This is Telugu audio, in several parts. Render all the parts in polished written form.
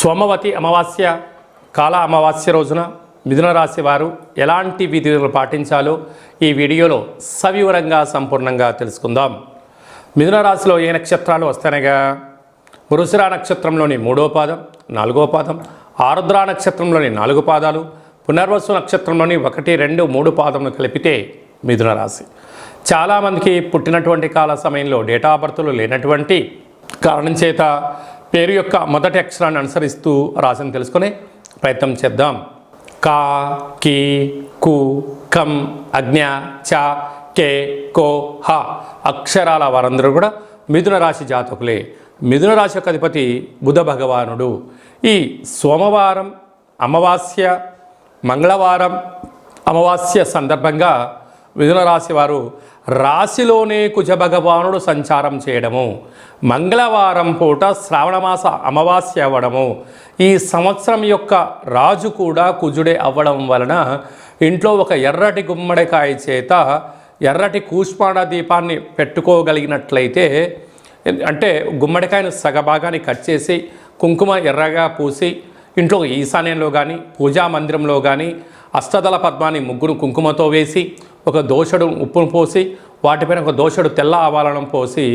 సోమవతి అమావాస్య కాల అమావాస్య రోజున మిథున రాశి వారు ఎలాంటి విధులు పాటించాలో ఈ వీడియోలో సవివరంగా సంపూర్ణంగా తెలుసుకుందాం. మిథున రాశిలో ఏ నక్షత్రాలు వస్తాయనగా వృషిర నక్షత్రంలోని 3వ పాదం, 4వ పాదం, ఆరుద్ర నక్షత్రంలోని 4 పాదాలు, పునర్వసు నక్షత్రంలోని 1, 2, 3 పాదములు కలిపితే మిథున రాశి. చాలామందికి పుట్టినటువంటి కాల సమయంలో డేటా ఆఫ్ బర్త్లు లేనటువంటి కారణం చేత పేరు యొక్క మొదటి అక్షరాన్ని అనుసరిస్తూ రాశిని తెలుసుకునే ప్రయత్నం చేద్దాం. కా, కి, కు, కం, అజ్ఞ, చ, కే, కో, హ అక్షరాల వారందరూ కూడా మిథున రాశి జాతకులే. మిథున రాశి యొక్క అధిపతి బుధ భగవానుడు. ఈ సోమవారం అమావాస్య, మంగళవారం అమావాస్య సందర్భంగా మిథున రాశి వారు రాశిలోనే కుజ భగవానుడు సంచారం చేయడము, మంగళవారం పూట శ్రావణమాస అమావాస్య అవ్వడము, ఈ సంవత్సరం యొక్క రాజు కూడా కుజుడే అవ్వడం వలన ఇంట్లో ఒక ఎర్రటి గుమ్మడికాయ చేత ఎర్రటి కూష్మాండ దీపాన్ని పెట్టుకోగలిగినట్లయితే, అంటే గుమ్మడికాయను సగభాగాన్ని కట్ చేసి కుంకుమ ఎర్రగా పూసి ఇంట్లో ఈశాన్యంలో కానీ పూజా మందిరంలో కానీ అష్టదళ పద్మాన్ని ముగ్గురు కుంకుమతో వేసి ఒక దోషడు ఉప్పును పోసి వాటిపైన ఒక దోషడు తెల్ల ఆవాలను పోసి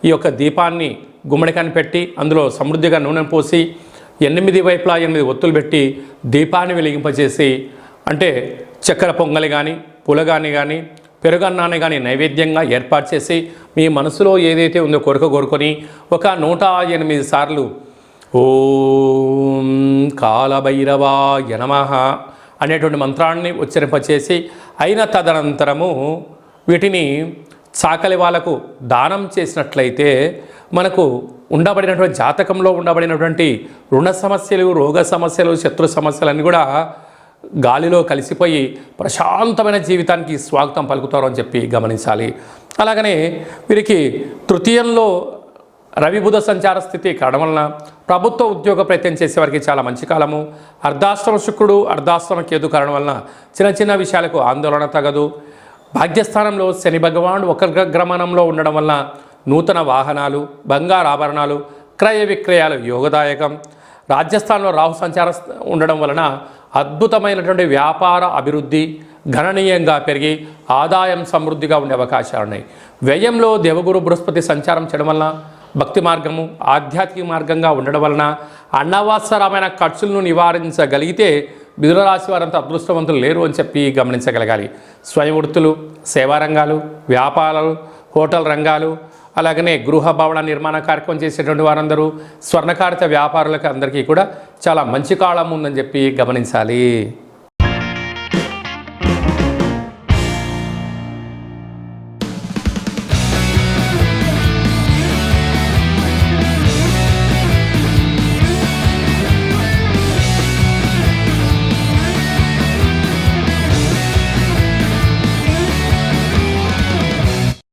ఈ యొక్క దీపాన్ని గుమ్మడికాయని పెట్టి అందులో సమృద్ధిగా నూనె పోసి 8 వైపులా 8 ఒత్తులు పెట్టి దీపాన్ని వెలిగింపజేసి, అంటే చక్కెర పొంగలి కానీ పులగాని కానీ పెరుగన్నాన్ని కానీ నైవేద్యంగా ఏర్పాటు చేసి మీ మనసులో ఏదైతే ఉందో కోరుకొని ఒక 108 సార్లు ఓం కాలభైరవాయ నమః అనేటువంటి మంత్రాన్ని ఉచ్చరింపచేసి అయిన తదనంతరము వీటిని చాకలి వాళ్ళకు దానం చేసినట్లయితే మనకు ఉండబడినటువంటి జాతకంలో ఉండబడినటువంటి రుణ సమస్యలు, రోగ సమస్యలు, శత్రు సమస్యలన్నీ కూడా గాలిలో కలిసిపోయి ప్రశాంతమైన జీవితానికి స్వాగతం పలుకుతారు అని చెప్పి గమనించాలి. అలాగనే వీరికి తృతీయంలో రవి బుధ సంచార స్థితి కావడం వలన ప్రభుత్వ ఉద్యోగ ప్రయత్నం చేసేవారికి చాలా మంచి కాలము. అర్ధాశ్రమ శుక్రుడు, అర్ధాశ్రమ కేతు కారణం వలన చిన్న విషయాలకు ఆందోళన తగదు. భాగ్యస్థానంలో శని భగవానుడు వక్రగమనంలో ఉండడం వలన నూతన వాహనాలు, బంగారు ఆభరణాలు, క్రయ విక్రయాలు యోగదాయకం. రాజ్యస్థానంలో రాహు సంచార ఉండడం వలన అద్భుతమైనటువంటి వ్యాపార అభివృద్ధి గణనీయంగా పెరిగి ఆదాయం సమృద్ధిగా ఉండే అవకాశాలు ఉన్నాయి. వ్యయంలో దేవగురు బృహస్పతి సంచారం చేయడం వలన భక్తి మార్గము ఆధ్యాత్మిక మార్గంగా ఉండడం వలన అనవసరమైన ఖర్చులను నివారించగలిగితే మిథున రాశి వారంతా అదృష్టవంతులు లేరు అని చెప్పి గమనించగలగాలి. స్వయం వృత్తులు, సేవా రంగాలు, వ్యాపారాలు, హోటల్ రంగాలు, అలాగనే గృహ భవన నిర్మాణ కార్యక్రమం చేసేటువంటి వారందరూ, స్వర్ణకారిత వ్యాపారులకు అందరికీ కూడా చాలా మంచి కాలం ఉందని చెప్పి గమనించాలి.